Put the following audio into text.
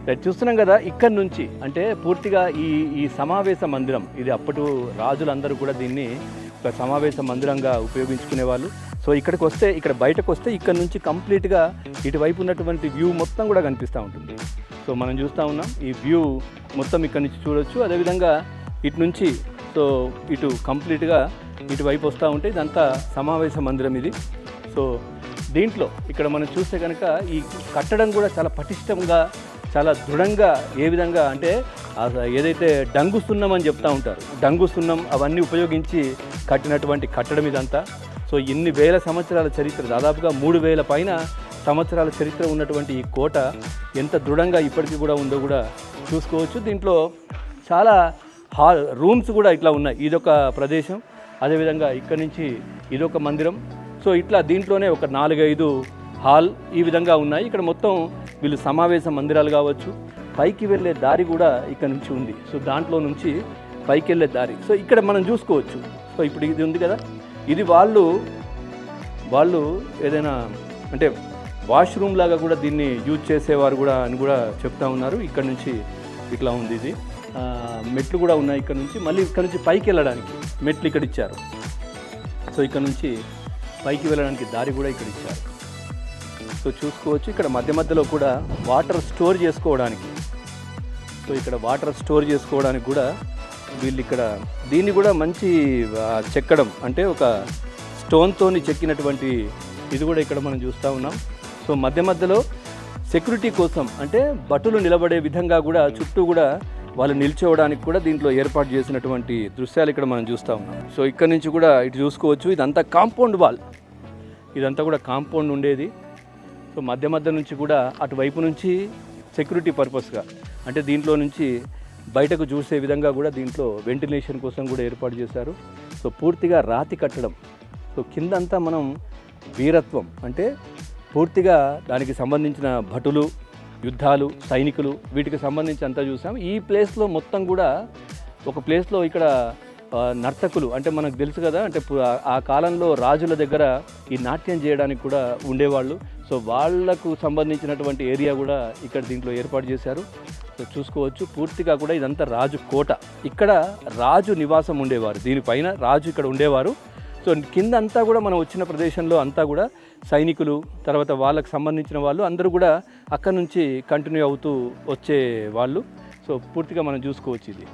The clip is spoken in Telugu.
రైట్, చూస్తున్నాం కదా ఇక్కడ నుంచి అంటే పూర్తిగా ఈ సమావేశ మందిరం ఇది అప్పటి రాజులందరూ కూడా దీన్ని ఒక సమావేశ మందిరంగా ఉపయోగించుకునేవాళ్ళు. సో ఇక్కడికి వస్తే ఇక్కడ బయటకు వస్తే ఇక్కడ నుంచి కంప్లీట్గా ఇటువైపు ఉన్నటువంటి వ్యూ మొత్తం కూడా కనిపిస్తూ ఉంటుంది. సో మనం చూస్తూ ఉన్నాం ఈ వ్యూ మొత్తం ఇక్కడ నుంచి చూడొచ్చు. అదేవిధంగా ఇటు నుంచి సో ఇటు కంప్లీట్గా ఇటువైపు వస్తూ ఉంటే ఇదంతా సమావేశ మందిరం ఇది. సో దీంట్లో ఇక్కడ మనం చూస్తే కనుక ఈ కట్టడం కూడా చాలా పటిష్టంగా చాలా దృఢంగా ఏ విధంగా అంటే ఏదైతే డంగు సున్నం అని చెప్తూ ఉంటారు, డంగు సున్నం అవన్నీ ఉపయోగించి కట్టినటువంటి కట్టడం ఇదంతా. సో ఇన్ని వేల సంవత్సరాల చరిత్ర, దాదాపుగా 3000 పైన సంవత్సరాల చరిత్ర ఉన్నటువంటి ఈ కోట ఎంత దృఢంగా ఇప్పటికీ కూడా ఉందో కూడా చూసుకోవచ్చు. దీంట్లో చాలా రూమ్స్ కూడా ఇట్లా ఉన్నాయి. ఇదొక ప్రదేశం, అదేవిధంగా ఇక్కడి నుంచి ఇదొక మందిరం. సో ఇట్లా దీంట్లోనే ఒక 4-5 హాల్ ఈ విధంగా ఉన్నాయి. ఇక్కడ మొత్తం వీళ్ళు సమావేశ మందిరాలు కావచ్చు. పైకి వెళ్ళే దారి కూడా ఇక్కడ నుంచి ఉంది. సో దాంట్లో నుంచి పైకి వెళ్ళే దారి సో ఇక్కడ మనం చూసుకోవచ్చు. సో ఇప్పుడు ఇది ఉంది కదా, ఇది వాళ్ళు ఏదైనా అంటే వాష్రూమ్ లాగా కూడా దీన్ని యూజ్ చేసేవారు కూడా అని కూడా చెప్తా ఉన్నారు. ఇక్కడ నుంచి ఇట్లా ఉంది ఇది. మెట్లు కూడా ఉన్నాయి ఇక్కడ నుంచి. మళ్ళీ ఇక్కడ నుంచి పైకి వెళ్ళడానికి మెట్లు ఇక్కడ ఇచ్చారు. సో ఇక్కడ నుంచి పైకి వెళ్ళడానికి దారి కూడా ఇక్కడ ఇచ్చారు. సో చూసుకోవచ్చు ఇక్కడ మధ్య మధ్యలో కూడా వాటర్ స్టోర్ చేసుకోవడానికి, సో ఇక్కడ వాటర్ స్టోర్ చేసుకోవడానికి కూడా వీళ్ళు ఇక్కడ దీన్ని కూడా మంచి చెక్కడం అంటే ఒక స్టోన్తోని చెక్కినటువంటి ఇది కూడా ఇక్కడ మనం చూస్తూ ఉన్నాం. సో మధ్య మధ్యలో సెక్యూరిటీ కోసం అంటే భటులు నిలబడే విధంగా కూడా చుట్టూ కూడా వాళ్ళు నిల్చోవడానికి కూడా దీంట్లో ఏర్పాటు చేసినటువంటి దృశ్యాలు ఇక్కడ మనం చూస్తూ ఉన్నాం. సో ఇక్కడ నుంచి కూడా ఇటు చూసుకోవచ్చు. ఇదంతా కాంపౌండ్ వాల్, ఇదంతా కూడా కాంపౌండ్ ఉండేది. సో మధ్య మధ్య నుంచి కూడా అటువైపు నుంచి సెక్యూరిటీ పర్పస్గా అంటే దీంట్లో నుంచి బయటకు చూసే విధంగా కూడా దీంట్లో వెంటిలేషన్ కోసం కూడా ఏర్పాటు చేశారు. సో పూర్తిగా రాతి కట్టడం. సో కిందంతా మనం వీరత్వం అంటే పూర్తిగా దానికి సంబంధించిన భటులు, యుద్ధాలు, సైనికులు వీటికి సంబంధించి అంతా చూసాం. ఈ ప్లేస్లో మొత్తం కూడా ఒక ప్లేస్లో ఇక్కడ నర్తకులు అంటే మనకు తెలుసు కదా, అంటే ఆ కాలంలో రాజుల దగ్గర ఈ నాట్యం చేయడానికి కూడా ఉండేవాళ్ళు. సో వాళ్లకు సంబంధించినటువంటి ఏరియా కూడా ఇక్కడ దీంట్లో ఏర్పాటు చేశారు. సో చూసుకోవచ్చు పూర్తిగా కూడా ఇదంతా రాజు కోట. ఇక్కడ రాజు నివాసం ఉండేవారు, దీనిపైన రాజు ఇక్కడ ఉండేవారు. సో కింద అంతా కూడా మనం వచ్చిన ప్రదేశంలో అంతా కూడా సైనికులు తర్వాత వాళ్ళకు సంబంధించిన వాళ్ళు అందరూ కూడా అక్కడ నుంచి కంటిన్యూ అవుతూ వచ్చే వాళ్ళు. సో పూర్తిగా మనం చూసుకోవచ్చు ఇది.